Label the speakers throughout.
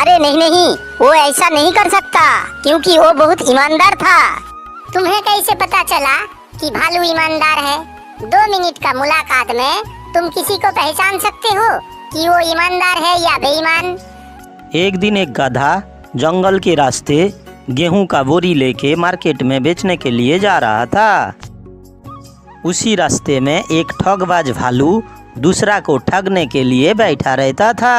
Speaker 1: अरे नहीं नहीं, वो ऐसा नहीं कर सकता क्योंकि वो बहुत ईमानदार था। तुम्हें कैसे पता चला कि भालू ईमानदार है? 2 मिनट का मुलाकात में तुम किसी को पहचान सकते हो कि वो ईमानदार है या बेईमान।
Speaker 2: एक दिन एक गधा जंगल के रास्ते गेहूं का बोरी लेके मार्केट में बेचने के लिए जा रहा था। उसी रास्ते में एक ठगबाज भालू दूसरा को ठगने के लिए बैठा रहता था।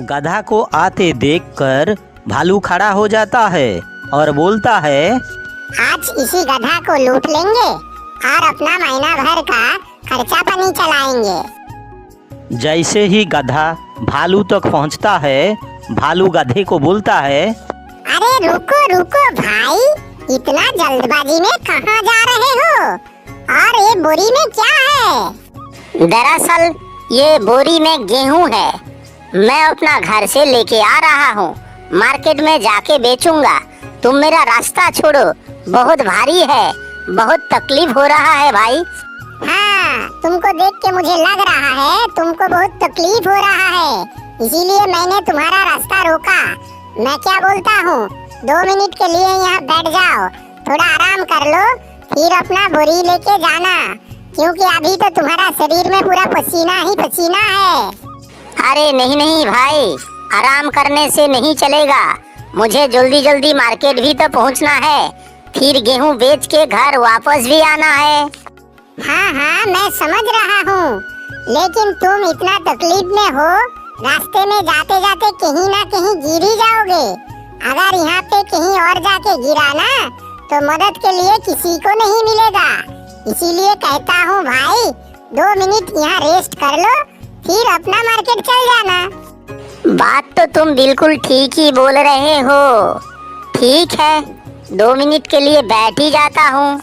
Speaker 2: गधा को आते देखकर भालू खड़ा हो जाता है और बोलता है,
Speaker 1: आज इसी गधा को लूट लेंगे और अपना महीना भर का खर्चा पानी चलाएंगे।
Speaker 2: जैसे ही गधा भालू तक पहुंचता है, भालू गधे को बोलता है,
Speaker 1: अरे रुको रुको भाई, इतना जल्दबाजी में कहाँ जा रहे हो? और ये बोरी में क्या है? दरअसल ये बोरी में गेहूं है। मैं अपना घर से लेके आ रहा हूँ, मार्केट में जाके बेचूंगा। तुम मेरा रास्ता छोड़ो, बहुत भारी है, बहुत तकलीफ हो रहा है भाई। हाँ, तुमको देख के मुझे लग रहा है तुमको बहुत तकलीफ हो रहा है, इसीलिए मैंने तुम्हारा रास्ता रोका। मैं क्या बोलता हूँ, 2 मिनट के लिए यहाँ बैठ जाओ, थोड़ा आराम कर लो, फिर अपना बोरी लेके जाना, क्योंकि अभी तो तुम्हारा शरीर में पूरा पसीना ही पसीना है। अरे नहीं नहीं भाई, आराम करने से नहीं चलेगा, मुझे जल्दी जल्दी मार्केट भी तो पहुँचना है, फिर गेहूँ बेच के घर वापस भी आना है। हाँ हाँ, मैं समझ रहा हूँ, लेकिन तुम इतना तकलीफ में हो, रास्ते में जाते जाते कहीं ना कहीं गिर ही जाओगे। अगर यहाँ पे कहीं और जाके गिरा ना तो मदद के लिए किसी को नहीं मिलेगा। इसीलिए कहता हूँ भाई, 2 मिनट यहाँ रेस्ट कर लो, फिर अपना मार्केट चल जाना। बात तो तुम बिल्कुल ठीक ही बोल रहे हो। ठीक है, 2 मिनट के लिए बैठ ही जाता हूँ।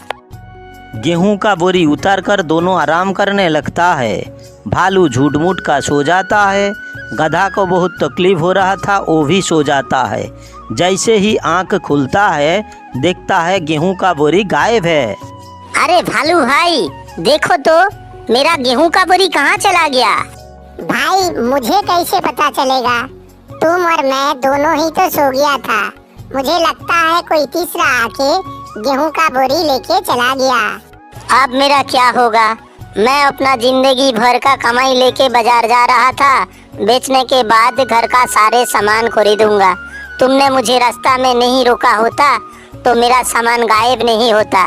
Speaker 2: गेहूं का बोरी उतारकर दोनों आराम करने लगता है। भालू झूठ मूठ का सो जाता है। गधा को बहुत तकलीफ हो रहा था, वो भी सो जाता है। जैसे ही आंख खुलता है, देखता है गेहूं का बोरी गायब है।
Speaker 1: अरे भालू भाई, देखो तो मेरा गेहूं का बोरी कहाँ चला गया? भाई मुझे कैसे पता चलेगा? तुम और मैं दोनों ही तो सो गया था। मुझे लगता है कोई तीसरा आके गेहूं का बोरी लेके चला गया। अब मेरा क्या होगा? मैं अपना जिंदगी भर का कमाई लेके बाजार जा रहा था, बेचने के बाद घर का सारे सामान खरीदूंगा। तुमने मुझे रास्ता में नहीं रोका होता तो मेरा सामान गायब नहीं होता।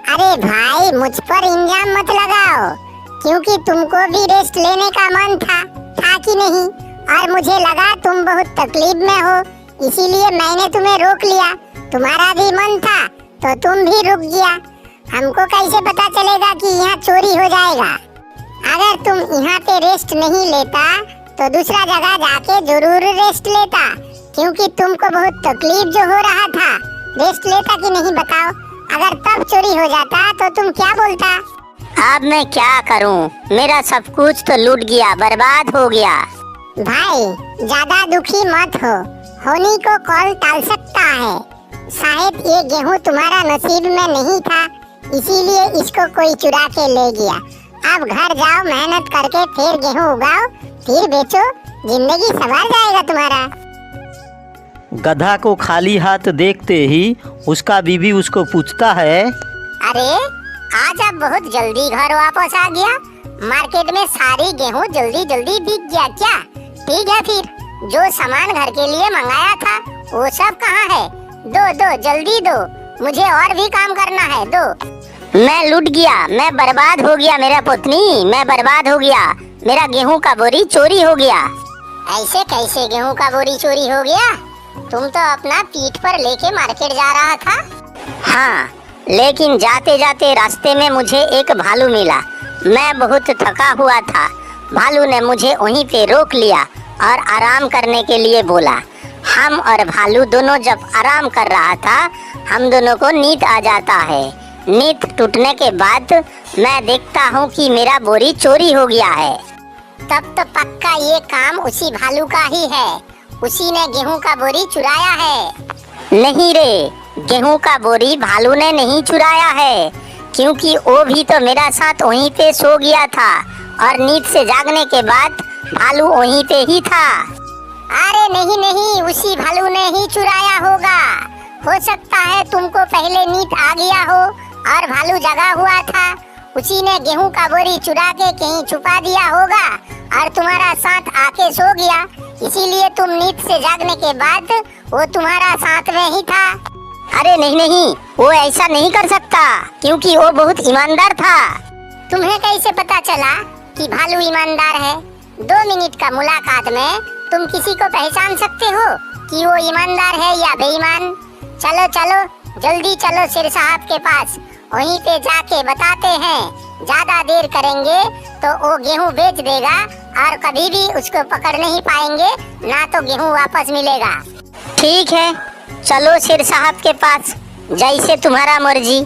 Speaker 1: अरे भाई, मुझ पर इल्जाम मत लगाओ, क्योंकि तुमको भी रेस्ट लेने का मन था कि नहीं? और मुझे लगा तुम बहुत तकलीफ में हो, इसीलिए मैंने तुम्हें रोक लिया। तुम्हारा भी मन था तो तुम भी रुक गया। हमको कैसे पता चलेगा कि यहाँ चोरी हो जाएगा? अगर तुम यहाँ पे रेस्ट नहीं लेता तो दूसरा जगह जाके जरूर रेस्ट लेता, क्योंकि तुमको बहुत तकलीफ जो हो रहा था। रेस्ट लेता कि नहीं बताओ? अगर तब चोरी हो जाता तो तुम क्या बोलता? अब मैं क्या करूं? मेरा सब कुछ तो लूट गया, बर्बाद हो गया। भाई ज्यादा दुखी मत हो, होनी को कॉल टाल सकता है। शायद ये गेहूं तुम्हारा नसीब में नहीं था, इसीलिए इसको कोई चुरा के ले गया। अब घर जाओ, मेहनत करके फिर गेहूं उगाओ, फिर बेचो, जिंदगी संवार जाएगा तुम्हारा।
Speaker 2: गधा को खाली हाथ देखते ही उसका बीवी उसको पूछता है,
Speaker 1: अरे आज आप बहुत जल्दी घर वापस आ गया? मार्केट में सारी गेहूं जल्दी जल्दी बिक गया क्या? ठीक है, फिर जो सामान घर के लिए मंगाया था वो सब कहाँ है? दो जल्दी दो, मुझे और भी काम करना है, दो। मैं लूट गया, मैं बर्बाद हो गया मेरा पत्नी, मैं बर्बाद हो गया। मेरा गेहूं का बोरी चोरी हो गया। ऐसे कैसे गेहूं का बोरी चोरी हो गया? तुम तो अपना पीठ पर लेके मार्केट जा रहा था। हाँ, लेकिन जाते जाते रास्ते में मुझे एक भालू मिला। मैं बहुत थका हुआ था। भालू ने मुझे वहीं पे रोक लिया और आराम करने के लिए बोला। हम और भालू दोनों जब आराम कर रहा था, हम दोनों को नींद आ जाता है। नींद टूटने के बाद मैं देखता हूँ कि मेरा बोरी चोरी हो गया है। तब तो पक्का ये काम उसी भालू का ही है, उसी ने गेहूं का बोरी चुराया है। नहीं रे, गेहूं का बोरी भालू ने नहीं चुराया है, क्योंकि वो भी तो मेरा साथ वहीं पे सो गया था और नींद से जागने के बाद भालू वहीं पे ही था। अरे नहीं नहीं, भालू ने ही चुराया होगा। हो सकता है तुमको पहले नींद आ गया हो और भालू जगा हुआ था, उसी ने गेहूं का बोरी चुरा के कहीं छुपा दिया होगा और तुम्हारा साथ आके सो गया, इसीलिए तुम नींद से जागने के बाद वो तुम्हारा साथ में ही था।
Speaker 3: अरे नहीं नहीं, वो ऐसा नहीं कर सकता क्योंकि वो बहुत ईमानदार था।
Speaker 1: तुम्हें कैसे पता चला कि भालू ईमानदार है? 2 मिनट का मुलाकात में तुम किसी को पहचान सकते हो कि वो ईमानदार है या बेईमान? चलो चलो जल्दी चलो शेर साहब के पास, वहीं पे जाके बताते हैं। ज्यादा देर करेंगे तो वो गेहूं बेच देगा और कभी भी उसको पकड़ नहीं पाएंगे, ना तो गेहूं वापस मिलेगा।
Speaker 3: ठीक है, चलो शेर साहब के पास, जैसे तुम्हारा मर्जी।